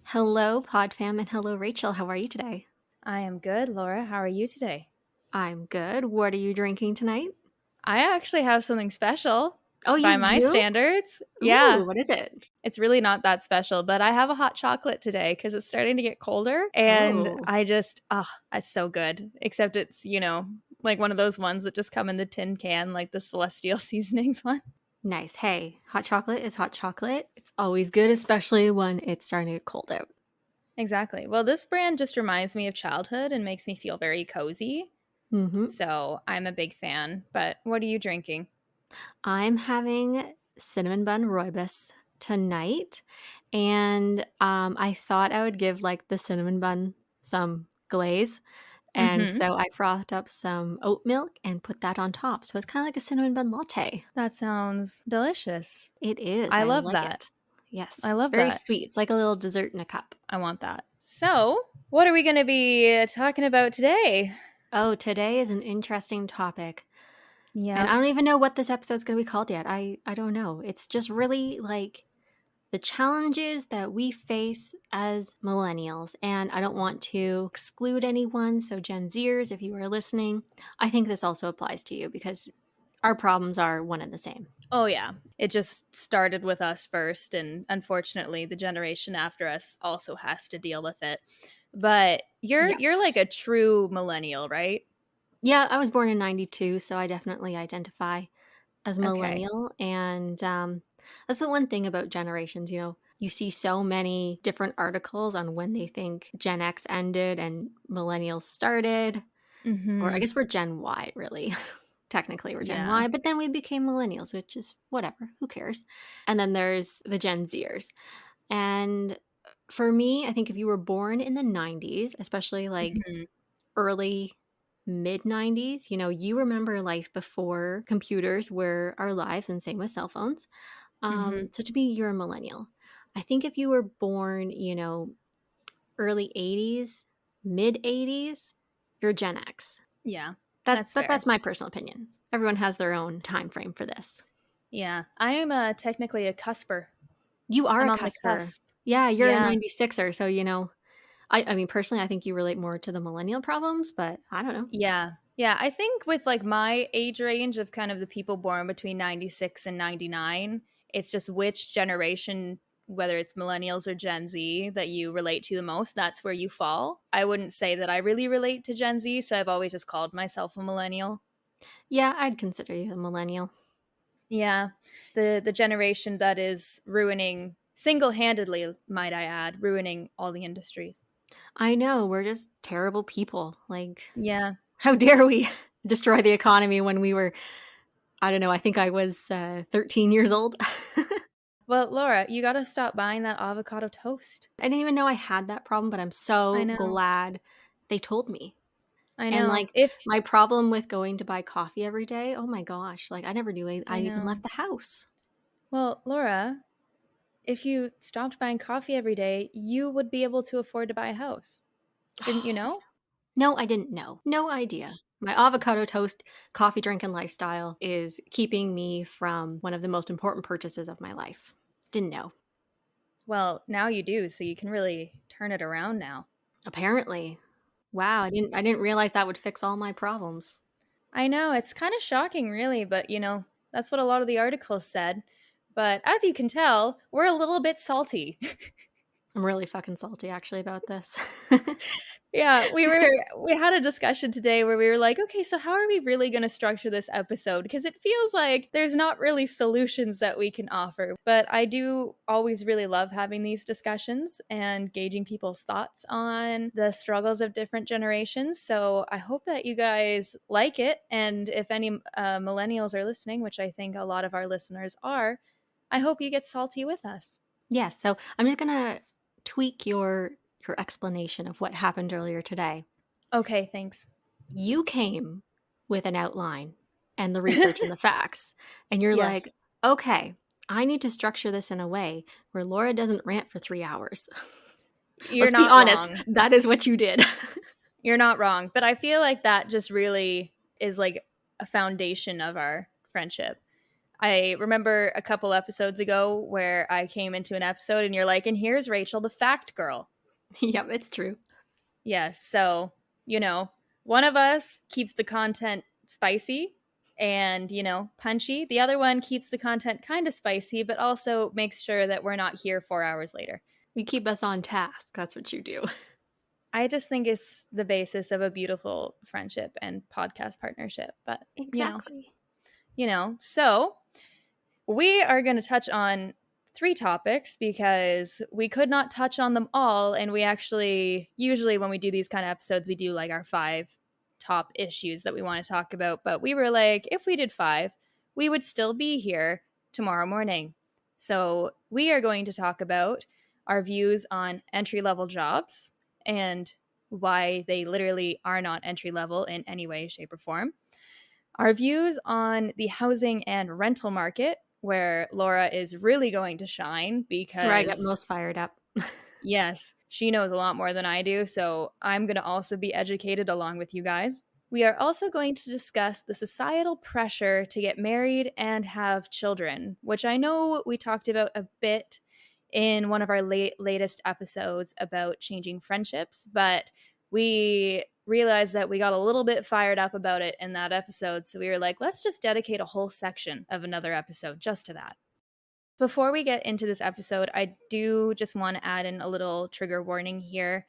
Hello, Podfam, and hello, Rachel. How are you today? I am good, Laura. How are you today? I'm good. What are you drinking tonight? I actually have something special Oh, by you my do? standards. Ooh, Yeah, what is it? it's really not that special, but I have a hot chocolate today because it's starting to get colder. And Oh, it's so good. Except it's like one of those ones that just come in the tin can, like the Celestial Seasonings one. nice. Hey, hot chocolate is hot chocolate. It's always good, especially when it's starting to get cold out. Exactly. Well, this brand just reminds me of childhood and makes me feel very cozy. Mm-hmm. So I'm a big fan. But what are you drinking? I'm having cinnamon bun rooibos tonight, and I thought I would give like the cinnamon bun some glaze. And Mm-hmm. so I frothed up some oat milk and put that on top. So it's kind of like a cinnamon bun latte. That sounds delicious. It is. I I love like that. it. Yes, I it's love very that. sweet. It's like a little dessert in a cup. I want that. So, what are we going to be talking about today? Oh, today is an interesting topic. And Yep. I don't even know what this episode's going to be called yet. I don't know. It's just really like the challenges that we face as millennials. And I don't want to exclude anyone. So, Gen Zers, if you are listening, I think this also applies to you because our problems are one and the same. Oh yeah. It just started with us first, and unfortunately the generation after us also has to deal with it. But you're Yeah. you're like a true millennial, right? Yeah, I was born in 92, so I definitely identify as Okay. millennial. And that's the one thing about generations, you see so many different articles on when they think Gen X ended and millennials started. Or I Mhm. guess we're Gen Y, really. Technically, we're Gen Yeah. Y, but then we became millennials, which is whatever. Who cares? And then there's the Gen Zers. And for me, I think if you were born in the 90s, especially like Mhm. early mid 90s, you remember life before computers were our lives, and same with cell phones. Mhm. So to me, you're a millennial. I think if you were born, early 80s, mid 80s, you're Gen X. Yeah. That That's but fair. that's my personal opinion. Everyone has their own time frame for this. Yeah. I am technically a cusper. You are I'm a on the cusper. cusp. Yeah, you're a Yeah. 96er, so I mean personally I think you relate more to the millennial problems, but I don't know. Yeah. Yeah, I think with like my age range of kind of the people born between 96 and 99, it's just which generation, whether it's millennials or Gen Z, that you relate to the most, that's where you fall. I wouldn't say that I really relate to Gen Z, so I've always just called myself a millennial. Yeah, I'd consider you a millennial. Yeah. The generation that is ruining single-handedly, might I add, ruining all the industries. I know, we're just terrible people. Like, Yeah. how dare we destroy the economy when we were, I don't know, I think I was 13 years old. Well, Laura, you got to stop buying that avocado toast. I didn't even know I had that problem, but I'm so I know. glad they told me. I And know. like If my problem with going to buy coffee every day, oh my gosh, like I never knew I I even know. left the house. Well, Laura, if you stopped buying coffee every day, you would be able to afford to buy a house. Didn't you know? No, I didn't know. No idea. My avocado toast coffee drinking lifestyle is keeping me from one of the most important purchases of my life. Didn't know. Well, now you do, so you can really turn it around now. Apparently. Wow, I didn't realize that would fix all my problems. I know, it's kind of shocking, really, but that's what a lot of the articles said. But as you can tell, we're a little bit salty. I'm really fucking salty actually about this. Yeah, we had a discussion today where we were like, okay, so how are we really going to structure this episode? Because it feels like there's not really solutions that we can offer. But I do always really love having these discussions and gauging people's thoughts on the struggles of different generations. So I hope that you guys like it. And if any millennials are listening, which I think a lot of our listeners are, I hope you get salty with us. Yes, so I'm just gonna tweak your explanation of what happened earlier today. Okay, thanks. You came with an outline and the research and the facts, and you're Yes, like, okay, I need to structure this in a way where Laura doesn't rant for 3 hours. you're Let's be not honest, wrong. that is what you did. You're not wrong, but I feel like that just really is like a foundation of our friendship. I remember a couple episodes ago where I came into an episode and you're like, and here's Rachel, the fact girl. Yep, it's true. Yes. So, you know, one of us keeps the content spicy and, punchy. The other one keeps the content kind of spicy, but also makes sure that we're not here 4 hours later. You keep us on task. That's what you do. I just think it's the basis of a beautiful friendship and podcast partnership. But, Exactly. so we are going to touch on 3 topics because we could not touch on them all. And we actually, usually when we do these kind of episodes, we do like our 5 top issues that we want to talk about. But we were like, if we did 5, we would still be here tomorrow morning. So we are going to talk about our views on entry level jobs and why they literally are not entry level in any way, shape, or form. Our views on the housing and rental market, where Laura is really going to shine It's where I get because, most fired up. yes, she knows a lot more than I do. So I'm going to also be educated along with you guys. We are also going to discuss the societal pressure to get married and have children, which I know we talked about a bit in one of our latest episodes about changing friendships, but we realized that we got a little bit fired up about it in that episode. So we were like, let's just dedicate a whole section of another episode just to that. Before we get into this episode, I do just want to add in a little trigger warning here.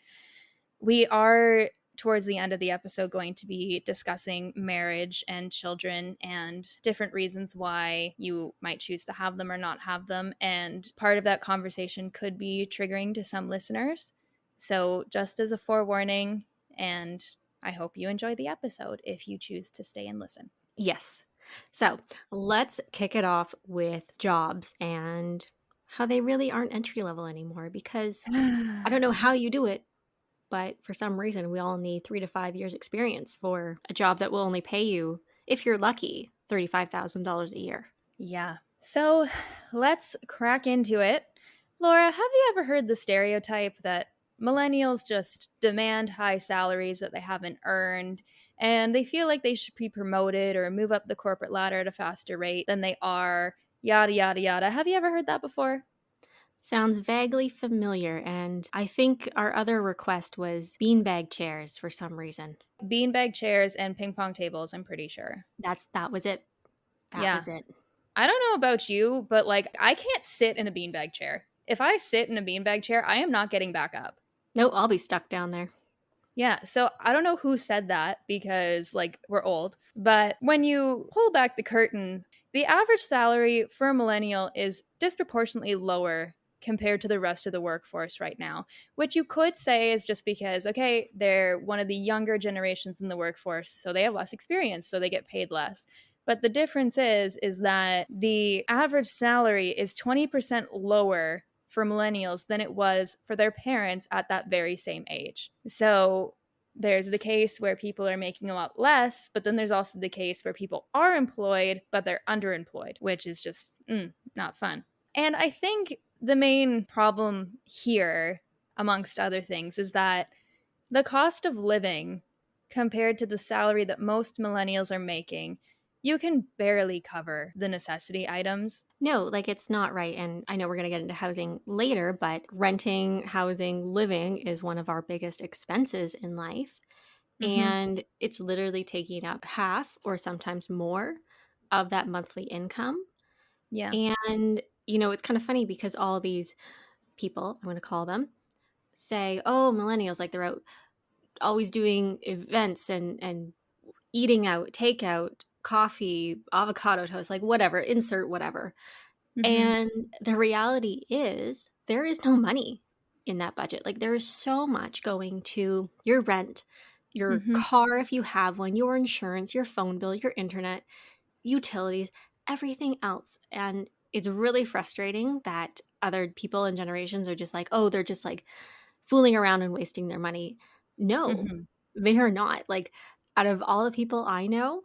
We are towards the end of the episode going to be discussing marriage and children and different reasons why you might choose to have them or not have them. And part of that conversation could be triggering to some listeners. So, just as a forewarning, and I hope you enjoy the episode if you choose to stay and listen. Yes. So let's kick it off with jobs and how they really aren't entry level anymore because I don't know how you do it, but for some reason we all need 3 to 5 years experience for a job that will only pay you, if you're lucky, $35,000 a year. Yeah. So let's crack into it. Laura, have you ever heard the stereotype that millennials just demand high salaries that they haven't earned and they feel like they should be promoted or move up the corporate ladder at a faster rate than they are? Yada, yada, yada. Have you ever heard that before? Sounds vaguely familiar, and I think our other request was beanbag chairs for some reason. Beanbag chairs and ping pong tables, I'm pretty sure. That was it. That Yeah. was it. I don't know about you, but like I can't sit in a beanbag chair. If I sit in a beanbag chair, I am not getting back up. No, I'll be stuck down there. Yeah, so I don't know who said that because, like, we're old. But when you pull back the curtain, the average salary for a millennial is disproportionately lower compared to the rest of the workforce right now, which you could say is just because, okay, they're one of the younger generations in the workforce, so they have less experience, so they get paid less. But the difference is that the average salary is 20% lower for millennials than it was for their parents at that very same age. So there's the case where people are making a lot less, but then there's also the case where people are employed, but they're underemployed, which is just not fun. And I think the main problem here, amongst other things, is that the cost of living compared to the salary that most millennials are making, you can barely cover the necessity items. No, like it's not right. And I know we're going to get into housing later, but renting, housing, living is one of our biggest expenses in life. Mm-hmm. And it's literally taking up half or sometimes more of that monthly income. Yeah. And, it's kind of funny because all these people, I'm going to call them, say, oh, millennials, like they're out always doing events and eating out, takeout, coffee, avocado toast, like whatever, insert whatever. Mm-hmm. And the reality is, there is no money in that budget. Like, there is so much going to your rent, your Mm-hmm. car, if you have one, your insurance, your phone bill, your internet, utilities, everything else. And it's really frustrating that other people and generations are just like, oh, they're just like fooling around and wasting their money. No, Mm-hmm. they are not. Like, out of all the people I know,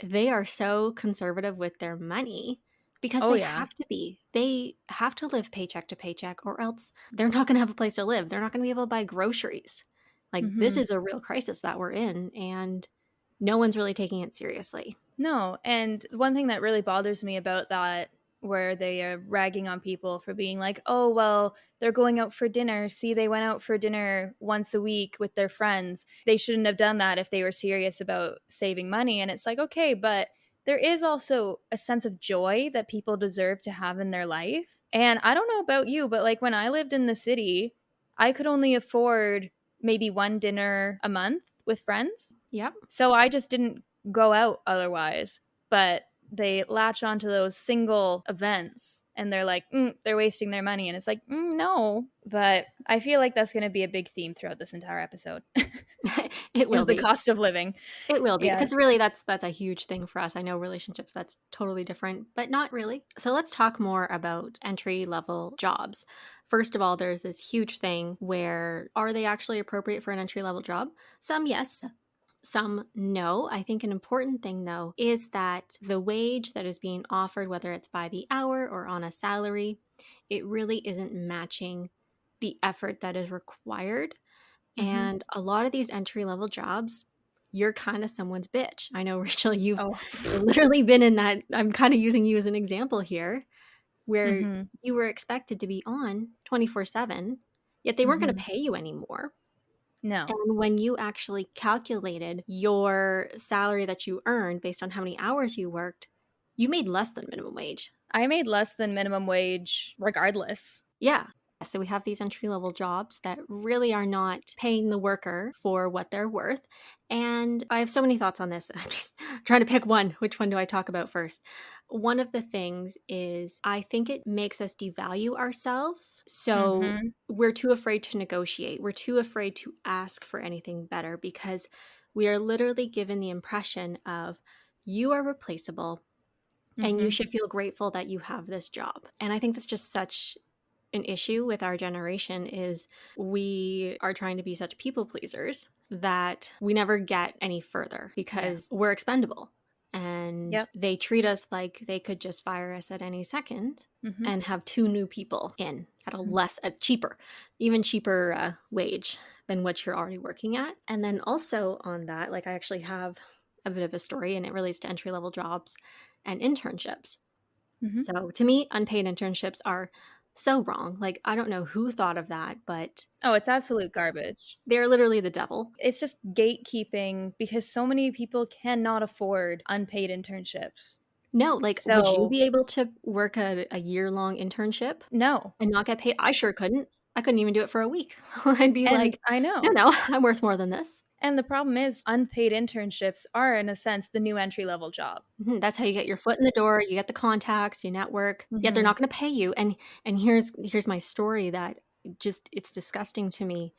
they are so conservative with their money because Oh they yeah. have to be. They have to live paycheck to paycheck, or else they're not going to have a place to live. They're not going to be able to buy groceries. Like, this Mm-hmm. is a real crisis that we're in, and no one's really taking it seriously. No, and one thing that really bothers me about that, where they are ragging on people for being like, "Oh, well, they're going out for dinner. See, they went out for dinner once a week with their friends. They shouldn't have done that if they were serious about saving money." And it's like, okay, but there is also a sense of joy that people deserve to have in their life. And I don't know about you, but like when I lived in the city, I could only afford maybe one dinner a month with friends. Yep. So I just didn't go out otherwise. But they latch onto those single events and they're like, they're wasting their money. And it's like, no. But I feel like that's going to be a big theme throughout this entire episode It is will the be. cost of living. It will be because Yes. really that's a huge thing for us. I know relationships that's totally different, but not really. So let's talk more about entry level jobs. First of all, there's this huge thing where are they actually appropriate for an entry level job? Some yes, some no. I think an important thing though is that the wage that is being offered, whether it's by the hour or on a salary, it really isn't matching the effort that is required. Mm-hmm. And a lot of these entry level jobs, you're kind of someone's bitch. I know, Rachel, you've Oh. literally been in that. I'm kind of using you as an example here, where Mm-hmm. you were expected to be on 24/7, yet they weren't going Mm-hmm. to pay you anymore. No. And when you actually calculated your salary that you earned based on how many hours you worked, you made less than minimum wage. I made less than minimum wage regardless. Yeah. So we have these entry level jobs that really are not paying the worker for what they're worth. And I have so many thoughts on this. I'm just trying to pick one. Which one do I talk about first? One of the things is I think it makes us devalue ourselves. So Mm-hmm. we're too afraid to negotiate. We're too afraid to ask for anything better because we are literally given the impression of you are replaceable and you Mm-hmm. should feel grateful that you have this job. And I think that's just such an issue with our generation is we are trying to be such people pleasers that we never get any further Yeah. because we're expendable and Yep. they treat us like they could just fire us at any second Mm-hmm. and have two new people in at a cheaper, even cheaper wage than what you're already working at. And then also on that, like I actually have a bit of a story and it relates to entry level jobs and internships. Mm-hmm. So to me, unpaid internships are so wrong. Like, I don't know who thought of that, but Oh, it's absolute garbage. they're literally the devil. It's just gatekeeping because so many people cannot afford unpaid internships. No, like, would you So, be able to work a year long internship no. and not get paid? I sure couldn't. I couldn't even do it for a week. I'd be And like, I no, know. no, I'm worth more than this. And the problem is, unpaid internships are, in a sense, the new entry level job. That's how you get your foot in the door. You get the contacts, you network. Yet they're Hmm. not going to pay you. And here's my story that just it's disgusting to me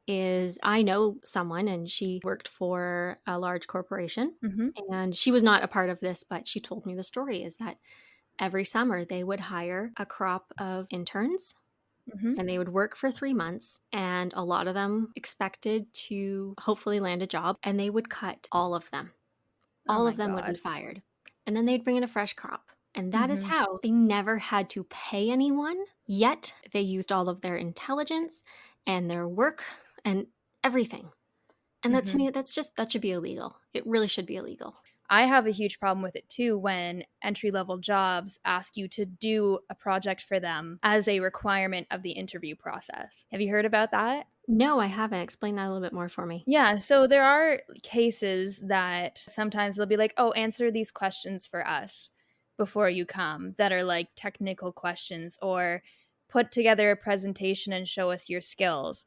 is I know someone and she worked for a large corporation Hmm. and she was not a part of this, but she told me the story is that every summer they would hire a crop of interns Hmm. and they would work for 3 months and a lot of them expected to hopefully land a job and they would cut all of them. Oh All my of them would be God. fired. And then they'd bring in a fresh crop. And that is Hmm. how they never had to pay anyone, yet they used all of their intelligence and their work and everything. And that to Hmm. me, that should be illegal. It really should be illegal. I have a huge problem with it too when entry level jobs ask you to do a project for them as a requirement of the interview process. Have you heard about that? No, I haven't. Explain that a little bit more for me. Yeah, so there are cases that sometimes they'll be like, "Oh, answer these questions for us before you come," that are like technical questions, or put together a presentation and show us your skills.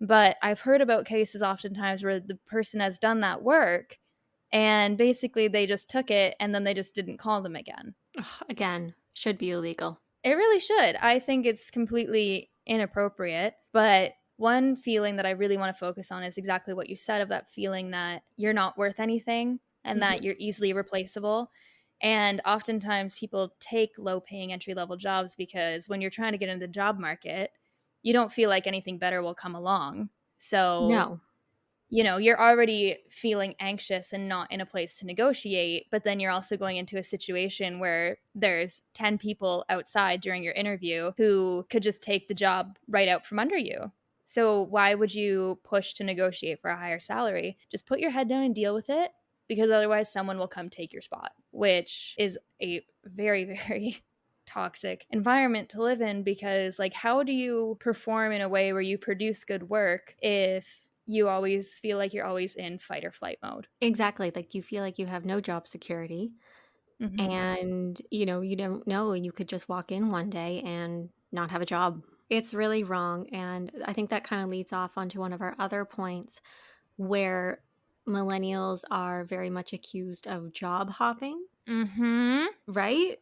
But I've heard about cases oftentimes where the person has done that work and basically they just took it and then they just didn't call them again. Ugh, again, should be illegal. It really should. I think it's completely inappropriate. But one feeling that I really want to focus on is exactly what you said, of that feeling that you're not worth anything and that Mhm. you're easily replaceable. And oftentimes people take low paying entry level jobs because when you're trying to get into the job market, you don't feel like anything better will come along. So No, you're already feeling anxious and not in a place to negotiate, but then you're also going into a situation where there's 10 people outside during your interview who could just take the job right out from under you. So why would you push to negotiate for a higher salary? Just put your head down and deal with it. because otherwise someone will come take your spot, which is a very, very toxic environment to live in, because like how do you perform in a way where you produce good work if you always feel like you're always in fight or flight mode? Exactly. Like you feel like you have no job security Mhm. and, you don't know, you could just walk in one day and not have a job. It's really wrong. And I think that kind of leads off onto one of our other points where millennials are very much accused of job hopping, Mhm. right?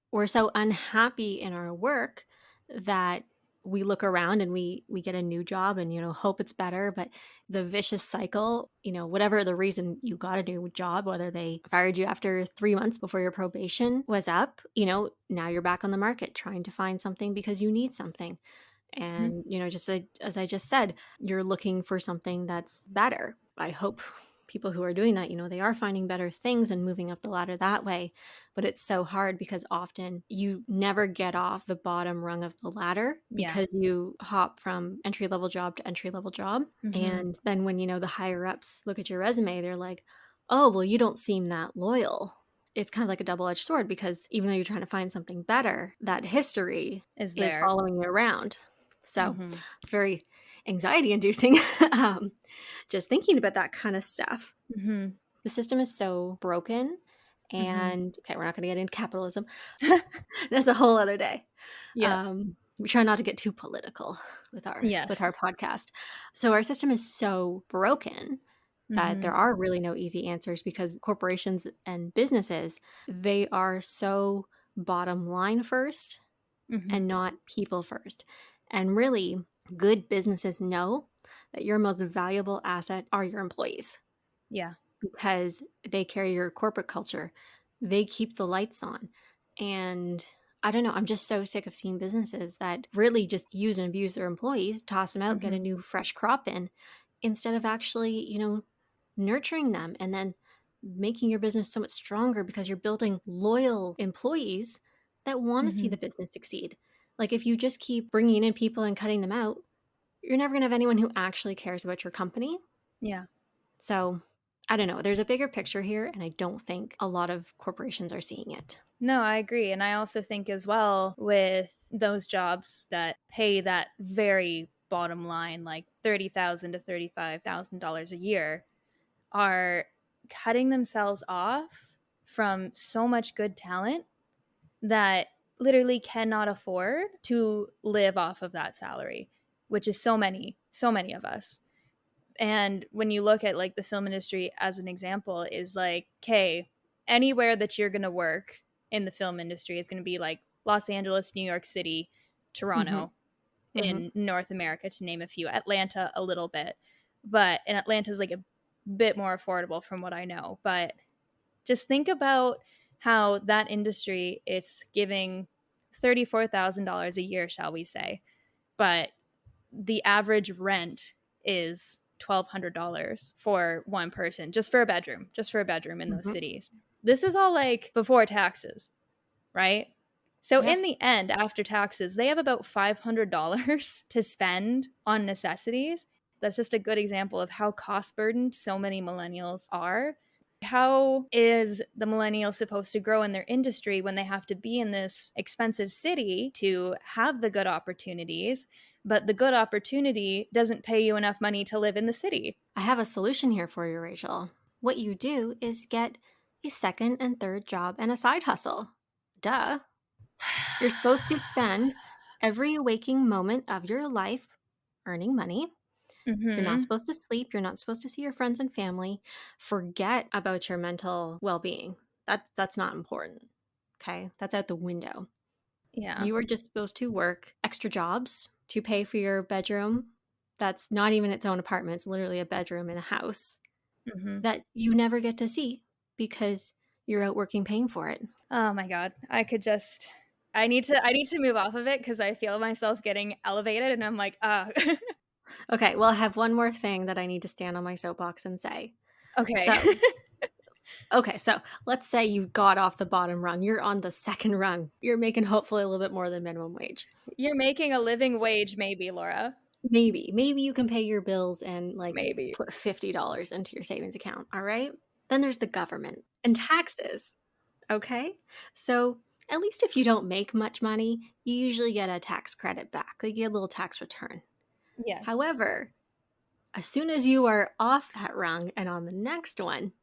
We're so unhappy in our work that we look around and we get a new job and hope it's better, but it's a vicious cycle. Whatever the reason you got a new job, whether they fired you after 3 months before your probation was up, now you're back on the market trying to find something because you need something. Mhm. And, just as I just said, you're looking for something that's better. I hope people who are doing that, they are finding better things and moving up the ladder that way. But it's so hard because often you never get off the bottom rung of the ladder Yeah. because you hop from entry level job to entry level job. Mhm. And then when, the higher ups look at your resume, they're like, oh, well, you don't seem that loyal. It's kind of like a double edged sword because even though you're trying to find something better, that history Is is there. following you around. So Mhm. it's very anxiety inducing, just thinking about that kind of stuff. Mhm. The system is so broken. Mhm. And okay, we're not going to get into capitalism. That's a whole other day. Yeah. We try not to get too political with Yes. our podcast. So our system is so broken that there Mhm. are really no easy answers because corporations and businesses, they are so bottom line first Mhm. and not people first. And really, good businesses know that your most valuable asset are your employees Yeah. because they carry your corporate culture. They keep the lights on. And I don't know, I'm just so sick of seeing businesses that really just use and abuse their employees, toss them out, get a Mhm. new fresh crop in, instead of actually, nurturing them and then making your business so much stronger because you're building loyal employees that want to see the Mhm. business succeed. Like if you just keep bringing in people and cutting them out, you're never going to have anyone who actually cares about your company. Yeah. So I don't know. There's a bigger picture here, and I don't think a lot of corporations are seeing it. No, I agree. And I also think as well with those jobs that pay that very bottom line, like $30,000 to $35,000 a year, are cutting themselves off from so much good talent that literally cannot afford to live off of that salary, which is so many of us. And when you look at like the film industry as an example, is like, okay, anywhere that you're going to work in the film industry is going to be like Los Angeles, New York City, Hmm. Toronto, Hmm. in North America, to name a few, Atlanta a little bit. But and Atlanta is like a bit more affordable from what I know. But just think about how that industry is giving $34,000 a year, shall we say. But the average rent is $1,200 for one person, just for a bedroom in those Hmm. cities. This is all like before taxes, right? So Yeah. in the end, after taxes, they have about $500 to spend on necessities. That's just a good example of how cost burdened so many millennials are. How is the millennial supposed to grow in their industry when they have to be in this expensive city to have the good opportunities, but the good opportunity doesn't pay you enough money to live in the city? I have a solution here for you, Rachel. What you do is get a second and third job and a side hustle. Duh. You're supposed to spend every waking moment of your life earning money. You're not Mhm. supposed to sleep. You're not supposed to see your friends and family. Forget about your mental well being. That's not important. Okay. That's out the window. Yeah. You are just supposed to work extra jobs to pay for your bedroom. That's not even its own apartment. It's literally a bedroom in a house Mhm. that you never get to see because you're out working paying for it. Oh my god. I need to move off of it cuz I feel myself getting elevated and I'm like, Okay, well, I have one more thing that I need to stand on my soapbox and say. okay. So, okay, so let's say you got off the bottom rung. You're on the second rung. You're making hopefully a little bit more than minimum wage. You're making a living wage maybe, Laura. Maybe you can pay your bills and like Maybe. put $50 into your savings account. All right. Then there's the government and taxes. Okay? So, at least if you don't make much money, you usually get a tax credit back. Like you get a little tax return. Yes. However, as soon as you are off that rung and on the next one,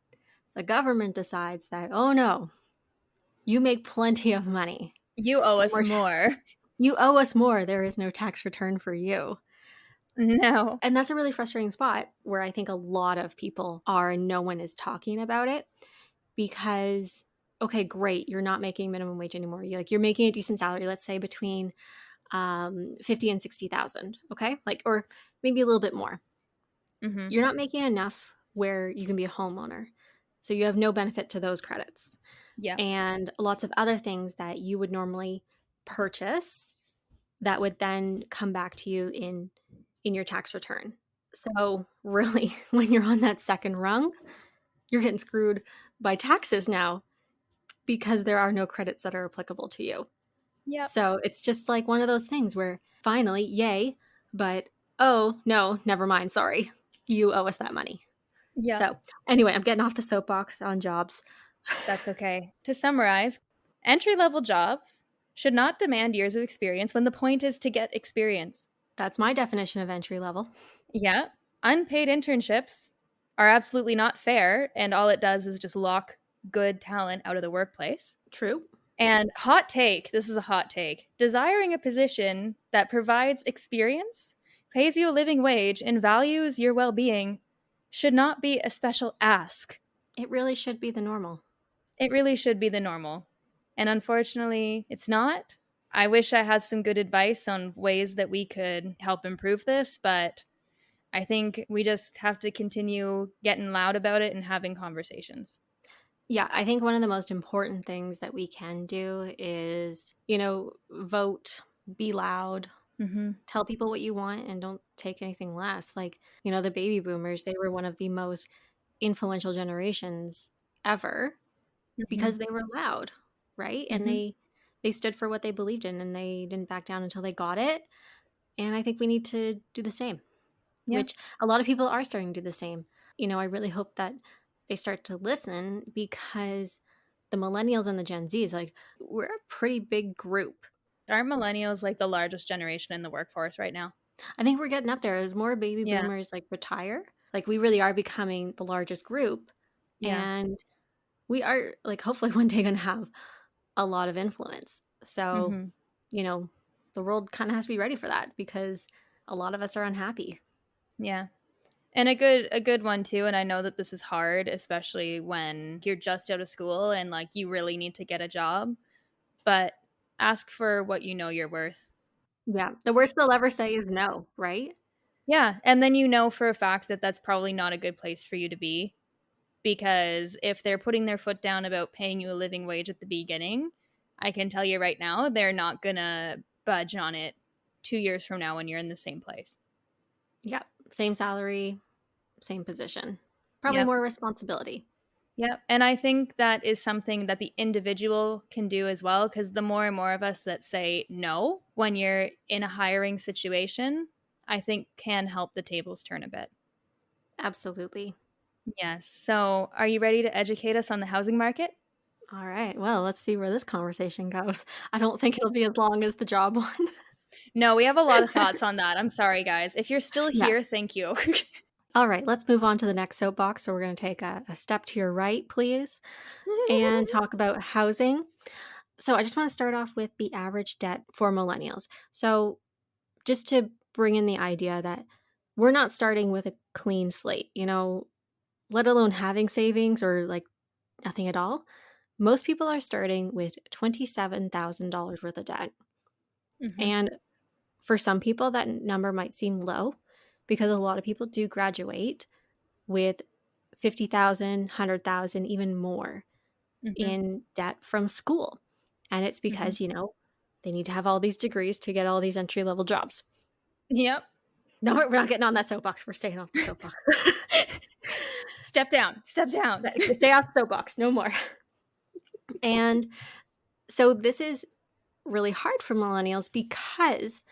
the government decides that, oh no, you make plenty of money. You owe No us more more. you owe us more. There is no tax return for you. No. And that's a really frustrating spot where I think a lot of people are and no one is talking about it because okay, great, you're not making minimum wage anymore. You're making a decent salary, let's say between 50 and 60,000, okay? Like or maybe a little bit more. Mhm. You're not making enough where you can be a homeowner. So you have no benefit to those credits. Yeah. And lots of other things that you would normally purchase that would then come back to you in your tax return. So really when you're on that second rung, you're getting screwed by taxes now because there are no credits that are applicable to you. Yep. So it's just like one of those things where finally, yay, but oh, no, never mind, sorry. You owe us that money. Yep. So anyway, I'm getting off the soapbox on jobs. That's okay. To summarize, entry-level jobs should not demand years of experience when the point is to get experience. That's my definition of entry level. Yeah. Unpaid internships are absolutely not fair, and all it does is just lock good talent out of the workplace. True. And hot take, this is a hot take. Desiring a position that provides experience, pays you a living wage, and values your well being should not be a special ask. It really should be the normal. It really should be the normal. And unfortunately, it's not. I wish I had some good advice on ways that we could help improve this, but I think we just have to continue getting loud about it and having conversations. Yeah, I think one of the most important things that we can do is, vote, be loud, Mhm. tell people what you want, and don't take anything less. Like, the baby boomers, they were one of the most influential generations ever Mhm. because they were loud, right? And Mhm. they stood for what they believed in and they didn't back down until they got it. And I think we need to do the same, Yeah. which a lot of people are starting to do the same. I really hope that they start to listen because the millennials and the Gen Zs, like, we're a pretty big group. Aren't millennials like the largest generation in the workforce right now? I think we're getting up there as more baby Yeah. boomers like retire. Like we really are becoming the largest group. Yeah. And we are like hopefully one day gonna have a lot of influence. So, Mhm. you know, the world kind of has to be ready for that because a lot of us are unhappy. Yeah. And a good one too, and I know that this is hard, especially when you're just out of school and like you really need to get a job, but ask for what you know you're worth. Yeah. The worst they'll ever say is no, right? Yeah, and then you know for a fact that that's probably not a good place for you to be because if they're putting their foot down about paying you a living wage at the beginning, I can tell you right now they're not going to budge on it 2 years from now when you're in the same place. Yeah. Same salary, same position. Probably Yep. more responsibility. Yep. And I think that is something that the individual can do as well because the more and more of us that say no when you're in a hiring situation, I think can help the tables turn a bit. Absolutely. Yes. So, are you ready to educate us on the housing market? All right. Well, let's see where this conversation goes. I don't think it'll be as long as the job one. No, we have a lot of thoughts on that. I'm sorry, guys. If you're still Yeah. here, thank you. All right. Let's move on to the next soapbox. So we're going to take a step to your right, please, and talk about housing. So I just want to start off with the average debt for millennials. So just to bring in the idea that we're not starting with a clean slate, let alone having savings or like nothing at all. Most people are starting with $27,000 worth of debt. Mhm. And for some people, that number might seem low because a lot of people do graduate with 50,000, 100,000, even more Mhm. in debt from school. And it's Mhm. because, they need to have all these degrees to get all these entry level jobs. Yep. No, we're not getting on that soapbox. We're staying off the soapbox. Step down. Step down. Stay off the soapbox, no more. And so this is really hard for millennials because,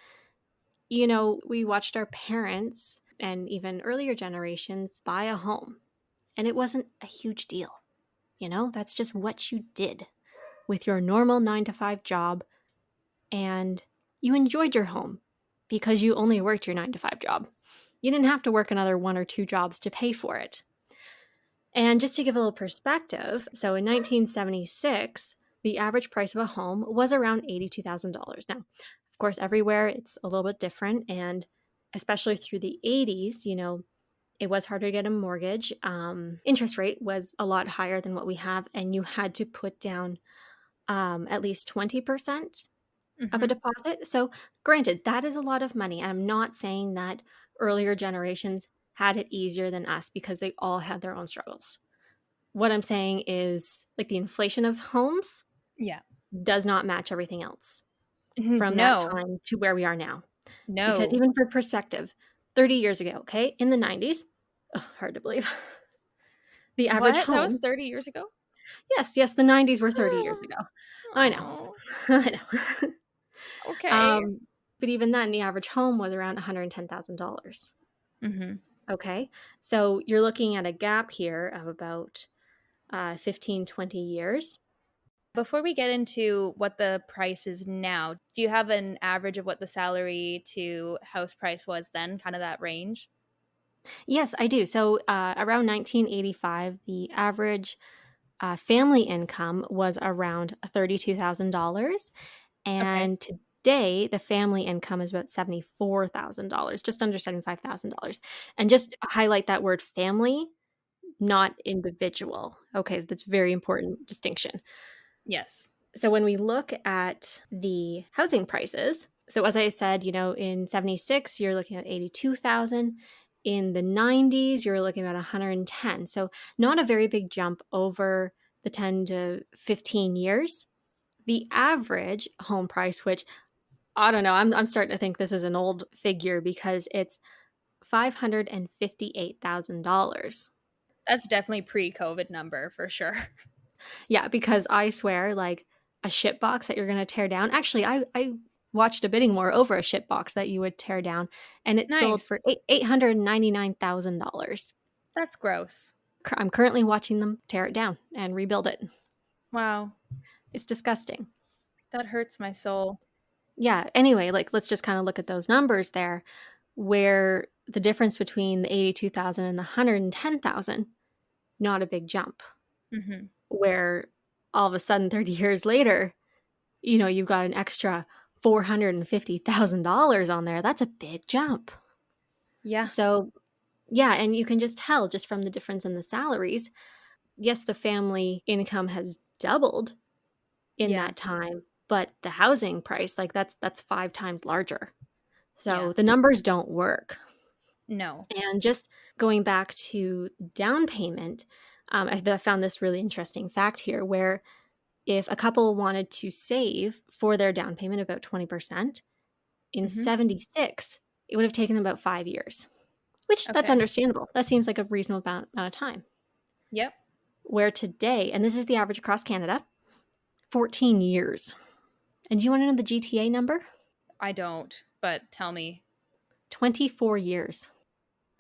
we watched our parents and even earlier generations buy a home. and it wasn't a huge deal. That's just what you did with your normal 9 to 5 job, and you enjoyed your home because you only worked your 9 to 5 job. You didn't have to work another 1 or 2 jobs to pay for it. And just to give a little perspective, so in 1976, the average price of a home was around $82,000. Now, of course, everywhere it's a little bit different. And especially through the 80s, it was harder to get a mortgage. Interest rate was a lot higher than what we have. And you had to put down at least 20% of a Mhm. deposit. So, granted, that is a lot of money. I'm not saying that earlier generations had it easier than us because they all had their own struggles. What I'm saying is, like, the inflation of homes Yeah. does not match everything else from that No. time to where we are now. Because No. even for perspective, 30 years ago, okay, in the 90s, hard to believe, the average What? That was home, 30 years ago? yes, yes, the 90s were 30 years ago. I know. Oh, I know. okay. um, but even then, the average home was around $110,000. Mhm. Okay. So you're looking at a gap here of about 15, 20 years. Before we get into what the price is now, do you have an average of what the salary to house price was then, kind of that range? Yes, I do. So around 1985, the average family income was around $32,000. Okay. And today, the family income is about $74,000, just under $75,000. And just highlight that word family, not individual. Okay, so that's very important distinction. Yes. So when we look at the housing prices, so as I said, in 76 you're looking at 82,000. In the 90s you're looking at 110. So not a very big jump over the 10 to 15 years. The average home price, which I don't know, I'm starting to think this is an old figure because it's $558,000. That's definitely pre-COVID number for sure. Yeah, because I swear, like, a shit box that you're gonna tear down. Actually, I watched a bidding war over a shit box that you would tear down, and it sold Nice. for $899,000. That's gross. I'm currently watching them tear it down and rebuild it. Wow. It's disgusting. That hurts my soul. Yeah. Anyway, like, let's just kind of look at those numbers there, where the difference between the 82,000 and the 110,000, not a big jump. Mhm. Where all of a sudden, 30 years later, you've got an extra $450,000 on there. That's a big jump. Yeah. So, yeah, and you can just tell just from the difference in the salaries. Yes, the family income has doubled in Yeah. that time, but the housing price, like that's 5 times larger. So Yeah. the numbers don't work. No. And just going back to down payment, I found this really interesting fact here where if a couple wanted to save for their down payment about 20%, in Mhm. 76, it would have taken them about 5 years, which that's Okay. understandable. That seems like a reasonable amount of time. Yep. Where today, and this is the average across Canada, 14 years. And do you want to know the GTA number? I don't, but tell me. 24 years.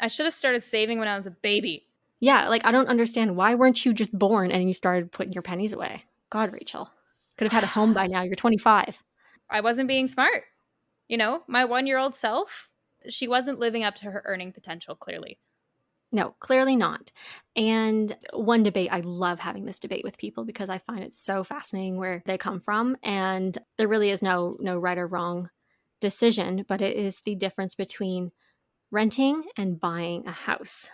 I should have started saving when I was a baby. Yeah, like I don't understand, why weren't you just born and you started putting your pennies away? God, Rachel. Could have had a home by now. You're 25. I wasn't being smart. My 1-year-old self, she wasn't living up to her earning potential, clearly. No, clearly not. And one debate, I love having this debate with people because I find it so fascinating where they come from. And there really is no right or wrong decision, but it is the difference between renting and buying a house.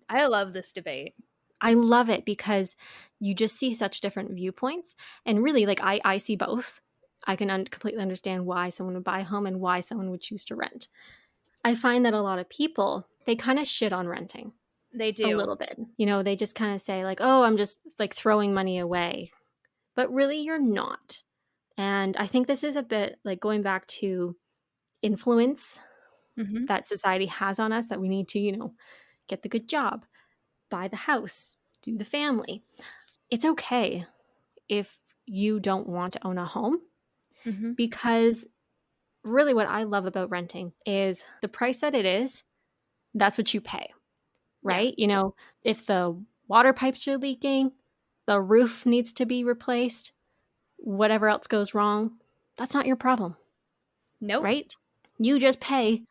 I love this debate. I love it because you just see such different viewpoints. And really, like, I see both. I can completely understand why someone would buy a home and why someone would choose to rent. I find that a lot of people, they kind of shit on renting They a do. little bit. They just kind of say, like, oh, I'm just like throwing money away. But really, you're not. And I think this is a bit like going back to influence Mhm. that society has on us, that we need to, get the good job, buy the house, do the family. It's okay if you don't want to own a home, Mhm. because really what I love about renting is the price that it is, that's what you pay, Yeah. right? If the water pipes are leaking, the roof needs to be replaced, whatever else goes wrong, that's not your problem, Nope. right? You just pay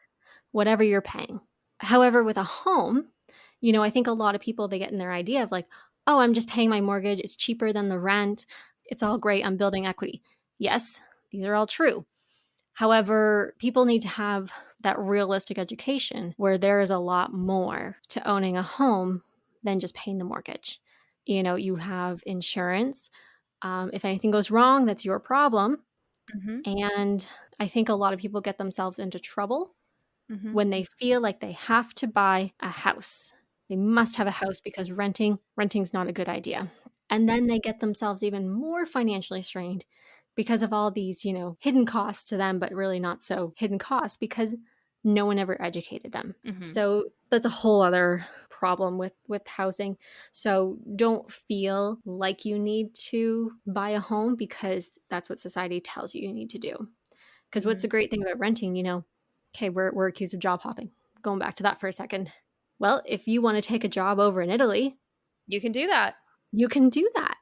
whatever you're paying. However, with a home, I think a lot of people, they get in their idea of like, oh, I'm just paying my mortgage. It's cheaper than the rent. It's all great. I'm building equity. Yes, these are all true. However, people need to have that realistic education where there is a lot more to owning a home than just paying the mortgage. You have insurance. If anything goes wrong, that's your problem. Mm-hmm. And I think a lot of people get themselves into trouble Mm-hmm. when they feel like they have to buy a house. They must have a house because renting's not a good idea. And then they get themselves even more financially strained because of all these, hidden costs to them, but really not so hidden costs because no one ever educated them. Mm-hmm. So that's a whole other problem with housing. So don't feel like you need to buy a home because that's what society tells you need to do. Because what's Mm-hmm. a great thing about renting, okay, we're accused of job hopping. Going back to that for a second. Well, if you want to take a job over in Italy, You can do that. you can do that.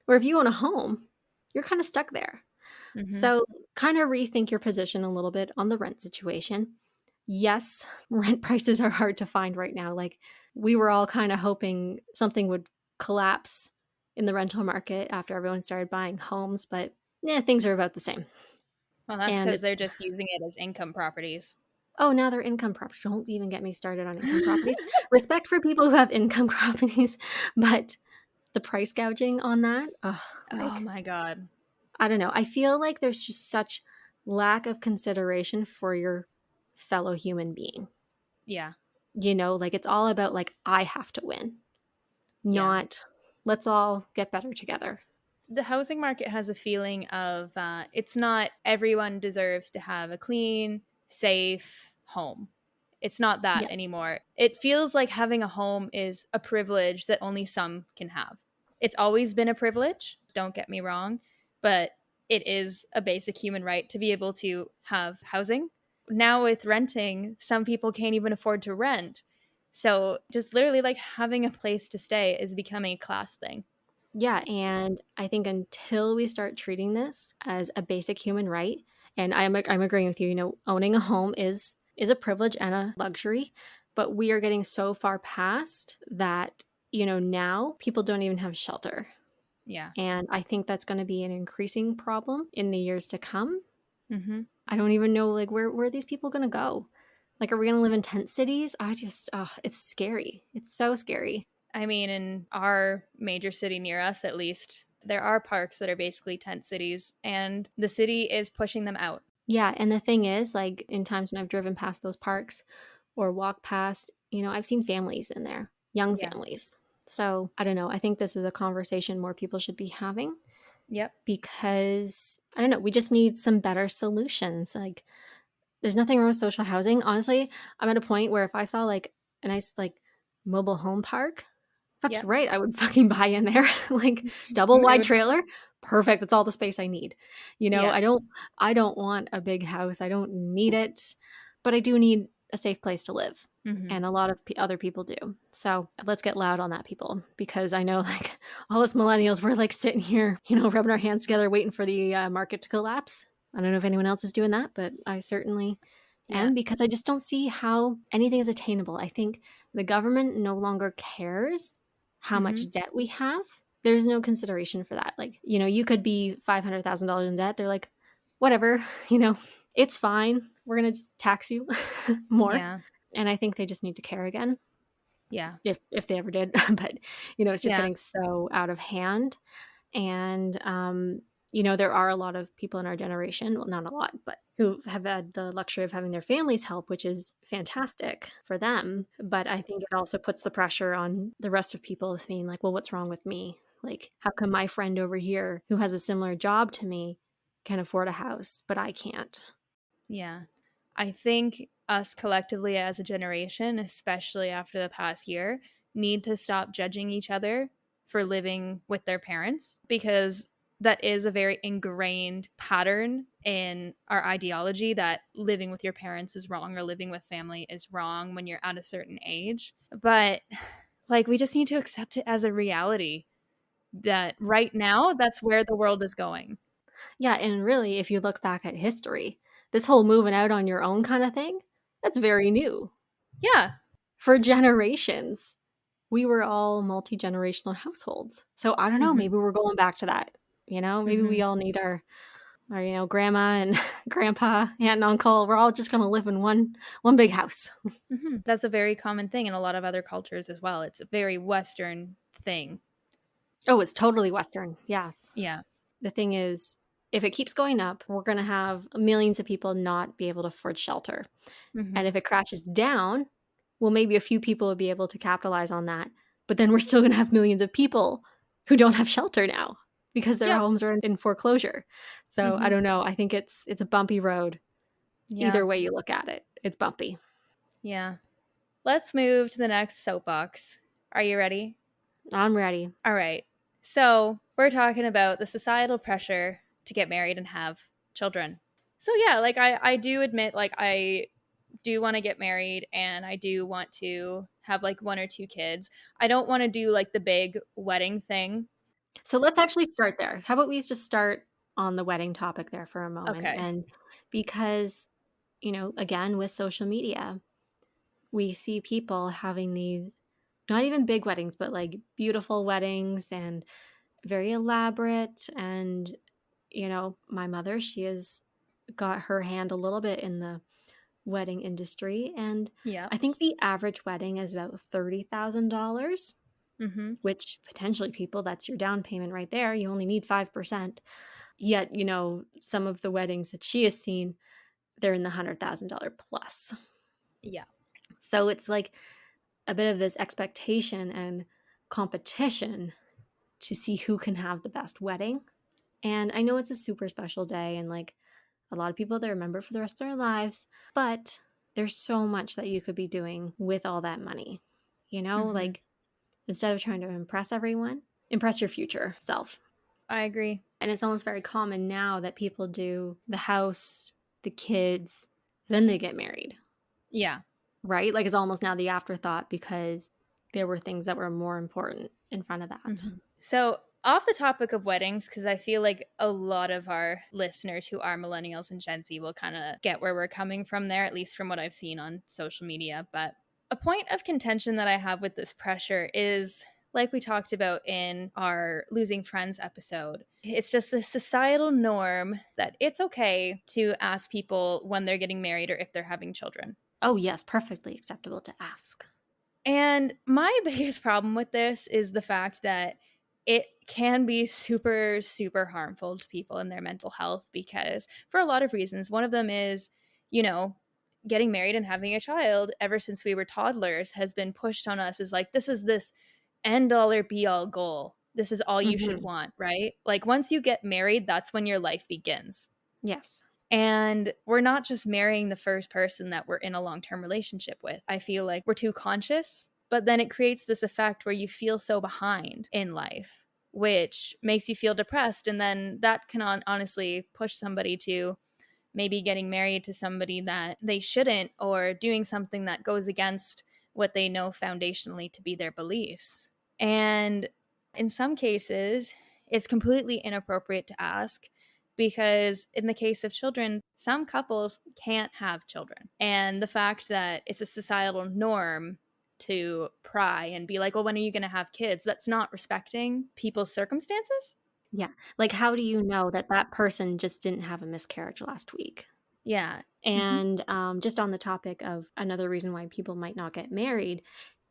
Or if you own a home, you're kind of stuck there. Mm-hmm. So, kind of rethink your position a little bit on the rent situation. Yes, rent prices are hard to find right now. Like, we were all kind of hoping something would collapse in the rental market after everyone started buying homes, but yeah, things are about the same. Well, that's And because they're it's just using it as income properties. Oh, now they're income properties. Don't even get me started on income properties. Respect for people who have income properties, but the price gouging on that, Oh my God. I don't know. I feel like there's just such lack of consideration for your fellow human being. Yeah. Like it's all about like I have to win, Yeah. not let's all get better together. The housing market has a feeling of it's not everyone deserves to have a clean, safe home. It's not that Yes. anymore. It feels like having a home is a privilege that only some can have. It's always been a privilege, don't get me wrong, but it is a basic human right to be able to have housing. Now, with renting, some people can't even afford to rent. So, just literally like having a place to stay is becoming a class thing. Yeah, and I think until we start treating this as a basic human right, and I'm agreeing with you, owning a home is a privilege and a luxury, but we are getting so far past that, now people don't even have shelter. Yeah. And I think that's going to be an increasing problem in the years to come. Mm-hmm. I don't even know like where are these people going to go? Like are we going to live in tent cities? It's scary. It's so scary. I mean, in our major city near us, at least, there are parks that are basically tent cities, and the city is pushing them out. Yeah, and the thing is, like in times when I've driven past those parks or walked past, I've seen families in there, young Yeah. families. So I don't know. I think this is a conversation more people should be having Yep. because I don't know. We just need some better solutions. Like there's nothing wrong with social housing. Honestly, I'm at a point where if I saw like a nice like mobile home park, fuck you Yep. right, I would fucking buy in there. Like double wide Mood. trailer, perfect. That's all the space I need. Yeah. I don't want a big house. I don't need it, but I do need a safe place to live. Mm-hmm. And a lot of other people do. So let's get loud on that, people, because I know like all us millennials, we're like sitting here, rubbing our hands together, waiting for the market to collapse. I don't know if anyone else is doing that, but I certainly Yeah. am because I just don't see how anything is attainable. I think the government no longer cares how Mm-hmm. much debt we have. There's no consideration for that. Like, you could be $500,000 in debt. They're like, whatever, it's fine. We're going to just tax you more. Yeah. And I think they just need to care again Yeah. if they ever did. But, it's just Yeah. getting so out of hand. And, there are a lot of people in our generation, well, not a lot, but who have had the luxury of having their families help, which is fantastic for them. But I think it also puts the pressure on the rest of people being like, well, what's wrong with me? Like, how come my friend over here who has a similar job to me can afford a house, but I can't? Yeah. I think us collectively as a generation, especially after the past year, need to stop judging each other for living with their parents because that is a very ingrained pattern in our ideology that living with your parents is wrong or living with family is wrong when you're at a certain age. But Like, we just need to accept it as a reality that right now, that's where the world is going. Yeah, and really, if you look back at history, this whole moving out on your own kind of thing, that's very new. Yeah. For generations, we were all multi-generational households. So I don't know, Mhm. maybe we're going back to that. Maybe we Mhm. all need our grandma and grandpa, aunt and uncle. We're all just gonna live in one big house. Mhm. That's a very common thing in a lot of other cultures as well. It's a very Western thing. Oh, it's totally Western. Yes. Yeah. The thing is, if it keeps going up, we're gonna have millions of people not be able to afford shelter. And Mhm. if it crashes down, well, maybe a few people will be able to capitalize on that. But then we're still going to have millions of people who don't have shelter now because their Yep. homes are in foreclosure. So I Mhm. don't know. I think it's a bumpy road. Yeah. Either way you look at it, it's bumpy. Yeah. Let's move to the next soapbox. Are you ready? I'm ready. All right. So, we're talking about the societal pressure to get married and have children. So, yeah, like I do admit, like, I do want to get married and I do want to have like one or two kids. I don't want to do like the big wedding thing. So let's actually start there. How about we just start on the wedding topic there for a moment? Okay. And because, again, with social media, we see people having these not even big weddings, but like beautiful weddings and very elaborate. And, my mother, she has got her hand a little bit in the wedding industry. And Yeah. I think the average wedding is about $30,000, Mm-hmm. which potentially people, that's your down payment right there. You only need 5%. Yet, some of the weddings that she has seen, they're in the $100,000 plus. Yeah. So it's like a bit of this expectation and competition to see who can have the best wedding. And I know it's a super special day and like a lot of people they remember for the rest of their lives, but there's so much that you could be doing with all that money. Mm-hmm. Like instead of trying to impress everyone, impress your future self. I agree. And it's almost very common now that people do the house, the kids, then they get married, Yeah. right? Like it's almost now the afterthought because there were things that were more important in front of that. Mm-hmm. So, off the topic of weddings, because I feel like a lot of our listeners who are millennials and Gen Z will kind of get where we're coming from there, at least from what I've seen on social media. But a point of contention that I have with this pressure is like we talked about in our Losing Friends episode. It's just the societal norm that it's okay to ask people when they're getting married or if they're having children. Oh, yes, perfectly acceptable to ask. And my biggest problem with this is the fact that it can be super, super harmful to people and their mental health because, for a lot of reasons, one of them is, you know, getting married and having a child ever since we were toddlers has been pushed on us as like, this is this end all or be all goal. This is all you should Hmm. want, right? Like, once you get married, that's when your life begins. Yes. And we're not just marrying the first person that we're in a long term relationship with. I feel like we're too conscious, but then it creates this effect where you feel so behind in life, which makes you feel depressed. And then that can honestly push somebody to maybe getting married to somebody that they shouldn't or doing something that goes against what they know foundationally to be their beliefs. And in some cases, it's completely inappropriate to ask because, in the case of children, some couples can't have children. And the fact that it's a societal norm to pry and be like, well, when are you going to have kids? That's not respecting people's circumstances. Yeah. Like, how do you know that that person just didn't have a miscarriage last week? Yeah. Hmm. And just on the topic of another reason why people might not get married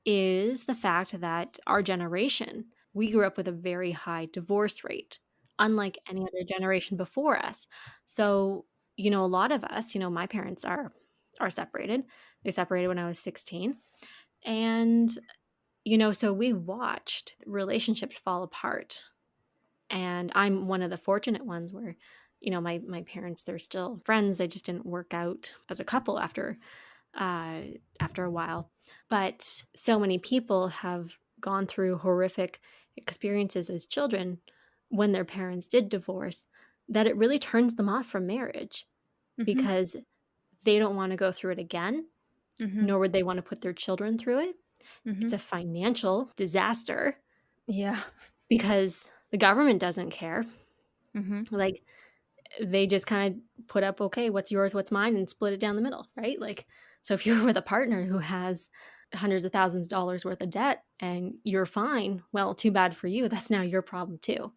is the fact that our generation, we grew up with a very high divorce rate, unlike any other generation before us. So, a lot of us, my parents are separated. They separated when I was 16. And, so we watched relationships fall apart, and I'm one of the fortunate ones where my parents, they're still friends, they just didn't work out as a couple uh after a while. But so many people have gone through horrific experiences as children when their parents did divorce, that it really turns them off from marriage Hmm. because they don't want to go through it again, Hmm. nor would they want to put their children through it. It's Mhm. a financial disaster Yeah. because the government doesn't care. Mhm. Like, they just kind of put up, okay, what's yours, what's mine, and split it down the middle, right? Like, so if you're with a partner who has hundreds of thousands of dollars worth of debt and you're fine, well, too bad for you. That's now your problem too.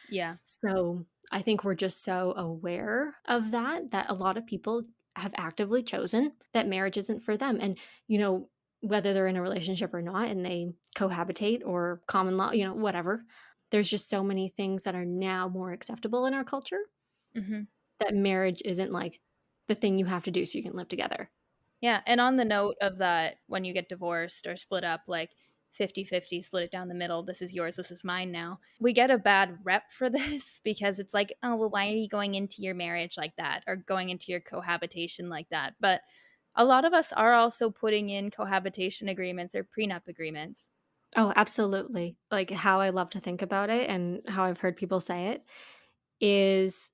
Yeah. So I think we're just so aware of that, that a lot of people have actively chosen that marriage isn't for them. And, whether they're in a relationship or not, and they cohabitate or common law, whatever, there's just so many things that are now more acceptable in our culture Mhm. that marriage isn't like the thing you have to do so you can live together. Yeah, and on the note of that, when you get divorced or split up, like 50-50, split it down the middle, this is yours, this is mine now. We get a bad rep for this because it's like, oh, well, why are you going into your marriage like that or going into your cohabitation like that? But a lot of us are also putting in cohabitation agreements or prenup agreements. Oh, absolutely. Like, how I love to think about it and how I've heard people say it is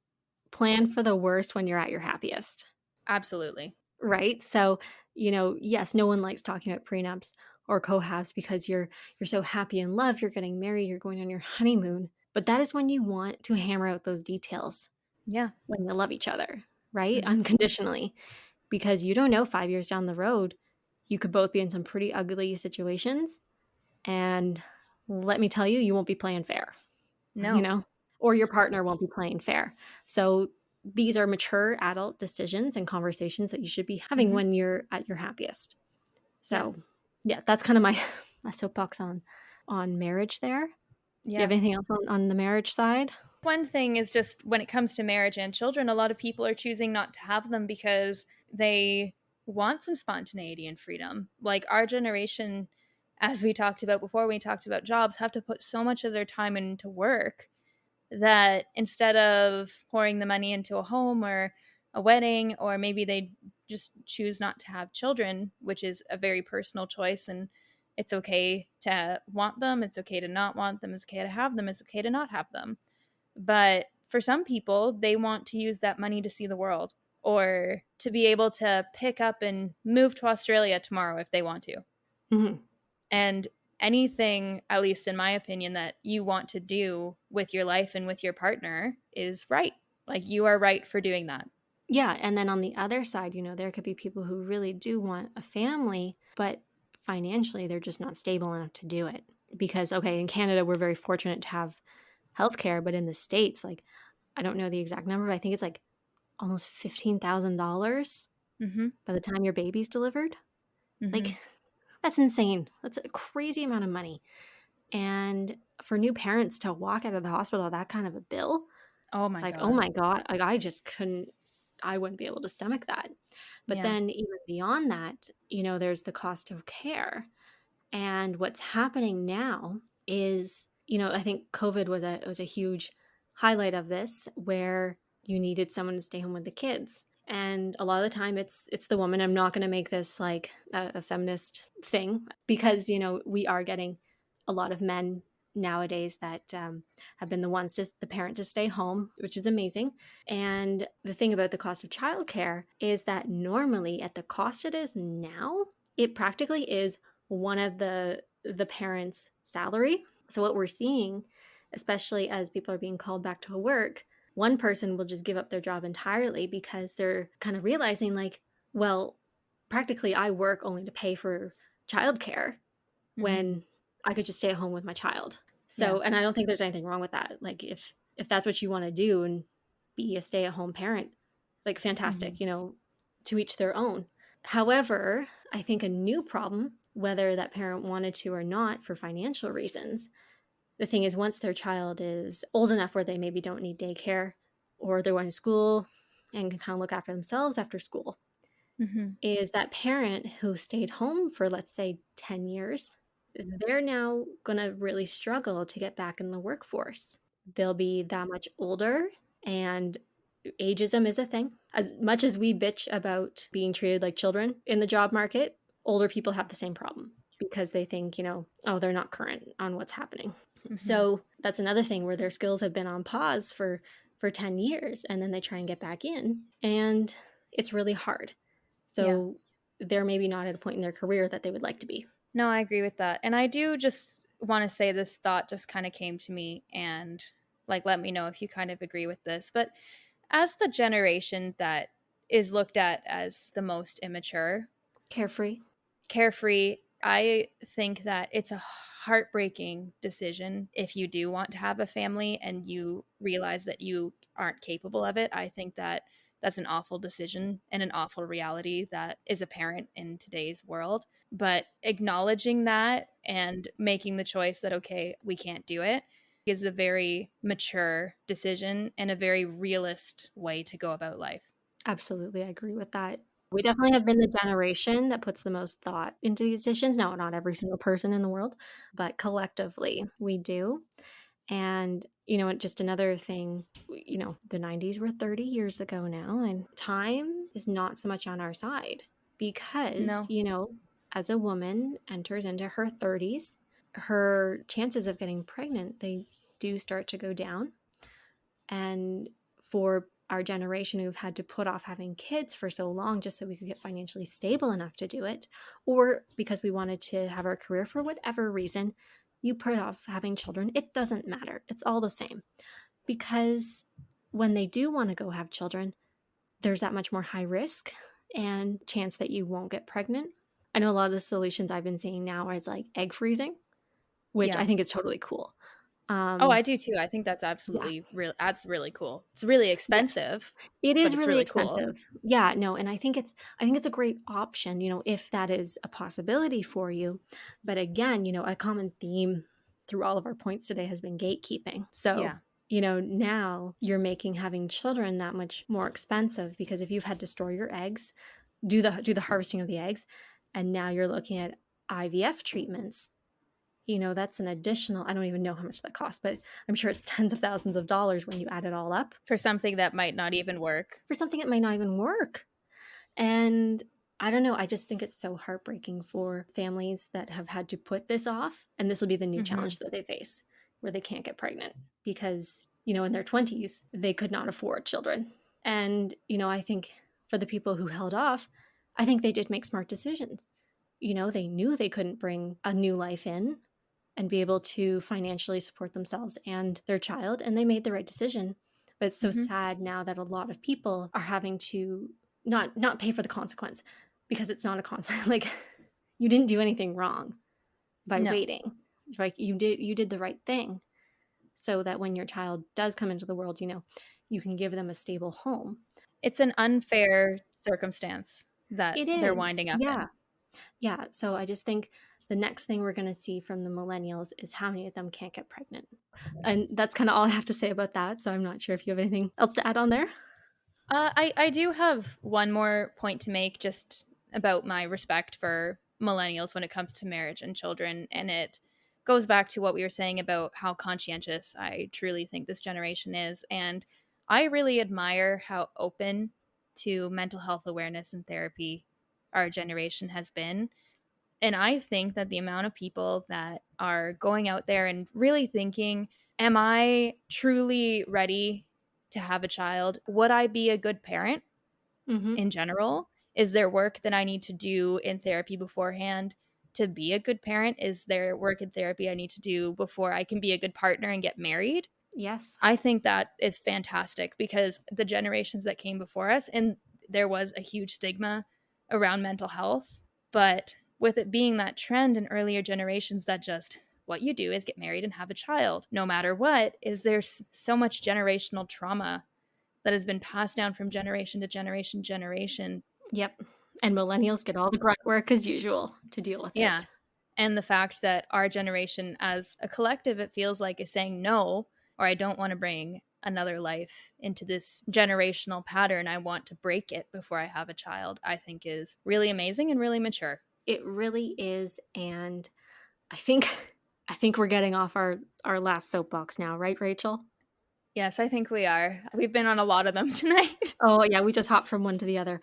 plan for the worst when you're at your happiest. Absolutely. Right? So, yes, no one likes talking about prenups or cohabs because you're so happy in love, you're getting married, you're going on your honeymoon. But that is when you want to hammer out those details Yeah. when you love each other, right? Hmm. Unconditionally. Because you don't know 5 years down the road, you could both be in some pretty ugly situations. And let me tell you, you won't be playing fair, you No. know, or your partner won't be playing fair. So these are mature adult decisions and conversations that you should be having Hmm. when you're at your happiest. Yeah. So yeah, that's kind of my my soapbox on marriage there. Do you have Yeah. anything else on the marriage side? One thing is just when it comes to marriage and children, a lot of people are choosing not to have them because they want some spontaneity and freedom. Like our generation, as we talked about before, when we talked about jobs, have to put so much of their time into work that instead of pouring the money into a home or a wedding, or maybe they just choose not to have children, which is a very personal choice. And it's okay to want them, it's okay to not want them, it's okay to have them, it's okay to not have them. But for some people, they want to use that money to see the world or to be able to pick up and move to Australia tomorrow if they want to. Mhm. And anything, at least in my opinion, that you want to do with your life and with your partner is right. Like you are right for doing that. Yeah, and then on the other side, there could be people who really do want a family, but financially they're just not stable enough to do it. Because okay, in Canada we're very fortunate to have healthcare, but in the States, like I don't know the exact number, but I think it's like almost $15,000 Mm-hmm. by the time your baby's delivered. Mm-hmm. Like that's insane. That's a crazy amount of money. And for new parents to walk out of the hospital with that kind of a bill, Oh my like, oh God. my God, like I just couldn't, I wouldn't be able to stomach that. But Yeah. then even beyond that, there's the cost of care. And what's happening now is, I think COVID was a huge highlight of this where you needed someone to stay home with the kids. And a lot of the time it's the woman. I'm not going to make this like a feminist thing because, we are getting a lot of men nowadays that have been the parent to stay home, which is amazing. And the thing about the cost of childcare is that normally at the cost it is now, it practically is one of the parents' salary. So what we're seeing, especially as people are being called back to work, one person will just give up their job entirely because they're kind of realizing like, well, practically I work only to pay for childcare Mm-hmm. when I could just stay at home with my child. Yeah. So, and I don't think there's anything wrong with that. Like if that's what you want to do and be a stay-at-home parent, like Mm-hmm. fantastic, to each their own. However, I think a new problem, whether that parent wanted to or not for financial reasons, the thing is once their child is old enough where they maybe don't need daycare or they're going to school and can kind of look after themselves after school, Mm-hmm. is that parent who stayed home for, let's say, 10 years, they're now going to really struggle to get back in the workforce. They'll be that much older, and ageism is a thing. As much as we bitch about being treated like children in the job market, older people have the same problem because they think, oh, they're not current on what's happening. Mm-hmm. So that's another thing where their skills have been on pause for 10 years and then they try and get back in and it's really hard. Yeah. So they're maybe not at a point in their career that they would like to be. No, I agree with that. And I do just want to say this thought just kind of came to me and like let me know if you kind of agree with this. But as the generation that is looked at as the most immature, Carefree. carefree, I think that it's a heartbreaking decision if you do want to have a family and you realize that you aren't capable of it. I think that that's an awful decision and an awful reality that is apparent in today's world. But acknowledging that and making the choice that, okay, we can't do it is a very mature decision and a very realist way to go about life. Absolutely, I agree with that. We definitely have been the generation that puts the most thought into these decisions. No, not every single person in the world, but collectively we do. And, just another thing, the 90s were 30 years ago now, and time is not so much on our side because, No. as a woman enters into her 30s, her chances of getting pregnant, they do start to go down. And for our generation who've had to put off having kids for so long just so we could get financially stable enough to do it, or because we wanted to have our career for whatever reason, you put off having children, it doesn't matter. It's all the same. Because when they do want to go have children, there's that much more high risk and chance that you won't get pregnant. I know a lot of the solutions I've been seeing now is like egg freezing, which I Yeah. think is totally cool. Oh, Um, I do too. I think that's yeah, absolutely real. That's really cool. It's really yes. expensive, It but is it's really really cool. expensive. Yeah, no, and I think it's a great option, if that is a possibility for you. But again, a common theme through all of our points today has been gatekeeping. So, Yeah. now you're making having children that much more expensive because if you've had to store your eggs, do the harvesting of the eggs, and now you're looking at IVF treatments, that's an additional, I don't even know how much that costs, but I'm sure it's tens of thousands of dollars when you add it all up For something that might not even work. for something that might not even work. And I don't know. I just think it's so heartbreaking for families that have had to put this off. And this will be the new Mhm. challenge that they face where they can't get pregnant because, in their 20s, they could not afford children. And, I think for the people who held off, I think they did make smart decisions. They knew they couldn't bring a new life in and be able to financially support themselves and their child. And they made the right decision. But it's so Mhm. sad now that a lot of people are having to not pay for the consequence because it's not a consequence. Like you didn't do anything wrong by No. waiting. Like you did the right thing so that when your child does come into the world, you can give them a stable home. It's an unfair circumstance that It they're is. winding up Yeah. in. Yeah. So I just think the next thing we're going to see from the millennials is how many of them can't get pregnant. And that's kind of all I have to say about that. So I'm not sure if you have anything else to add on there. I do have one more point to make just about my respect for millennials when it comes to marriage and children. And it goes back to what we were saying about how conscientious I truly think this generation is. And I really admire how open to mental health awareness and therapy our generation has been. And I think that the amount of people that are going out there and really thinking, am I truly ready to have a child? Would I be a good parent Mm-hmm. in general? Is there work that I need to do in therapy beforehand to be a good parent? Is there work in therapy I need to do before I can be a good partner and get married? Yes. I think that is fantastic because the generations that came before us, and there was a huge stigma around mental health, but with it being that trend in earlier generations that just what you do is get married and have a child, no matter what, is there's so much generational trauma that has been passed down from generation to generation. Yep. And millennials get all the grunt work as usual to deal with Yeah. it. And the fact that our generation as a collective, it feels like is saying no, or I don't want to bring another life into this generational pattern. I want to break it before I have a child, I think is really amazing and really mature. It really is. And I think I think we're getting off our last soapbox now, right, Rachel? Yes, I think we are. We've been on a lot of them tonight. Oh, yeah, we just hopped from one to the other.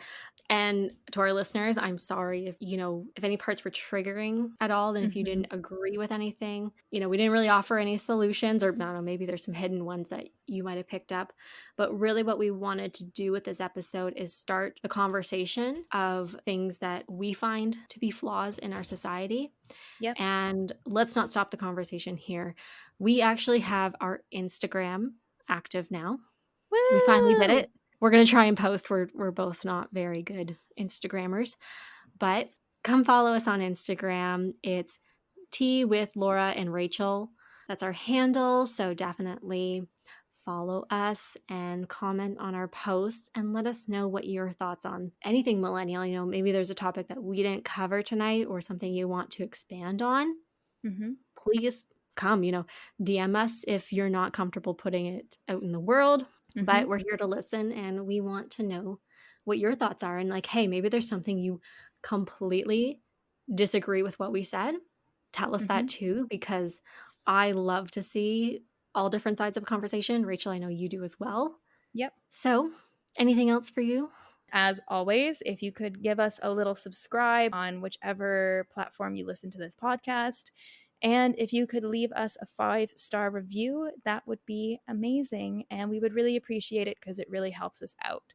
And to our listeners, I'm sorry if, if any parts were triggering at all, and if you Mhm. didn't agree with anything. We didn't really offer any solutions, or I don't know, maybe there's some hidden ones that you might have picked up. But really, what we wanted to do with this episode is start the conversation of things that we find to be flaws in our society. Yep. And let's not stop the conversation here. We actually have our Instagram active now. We finally did Woo! it. We're gonna try and post. We're both not very good Instagrammers, but come follow us on Instagram. It's Tea with Laura and Rachel. That's our handle. So definitely follow us and comment on our posts and let us know what your thoughts on anything millennial. Maybe there's a topic that we didn't cover tonight or something you want to expand on. Mhm. Please come, DM us if you're not comfortable putting it out in the world. But Mhm. we're here to listen and we want to know what your thoughts are. And like, hey, maybe there's something you completely disagree with what we said. Tell us that Mhm. too, because I love to see all different sides of a conversation. Rachel, I know you do as well. Yep. So, anything else for you? As always, if you could give us a little subscribe on whichever platform you listen to this podcast, and if you could leave us a 5-star review, that would be amazing. And we would really appreciate it because it really helps us out.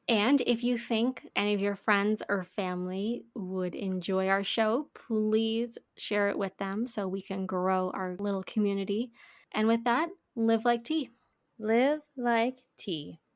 And if you think any of your friends or family would enjoy our show, please share it with them so we can grow our little community. And with that, live like tea. Live like tea.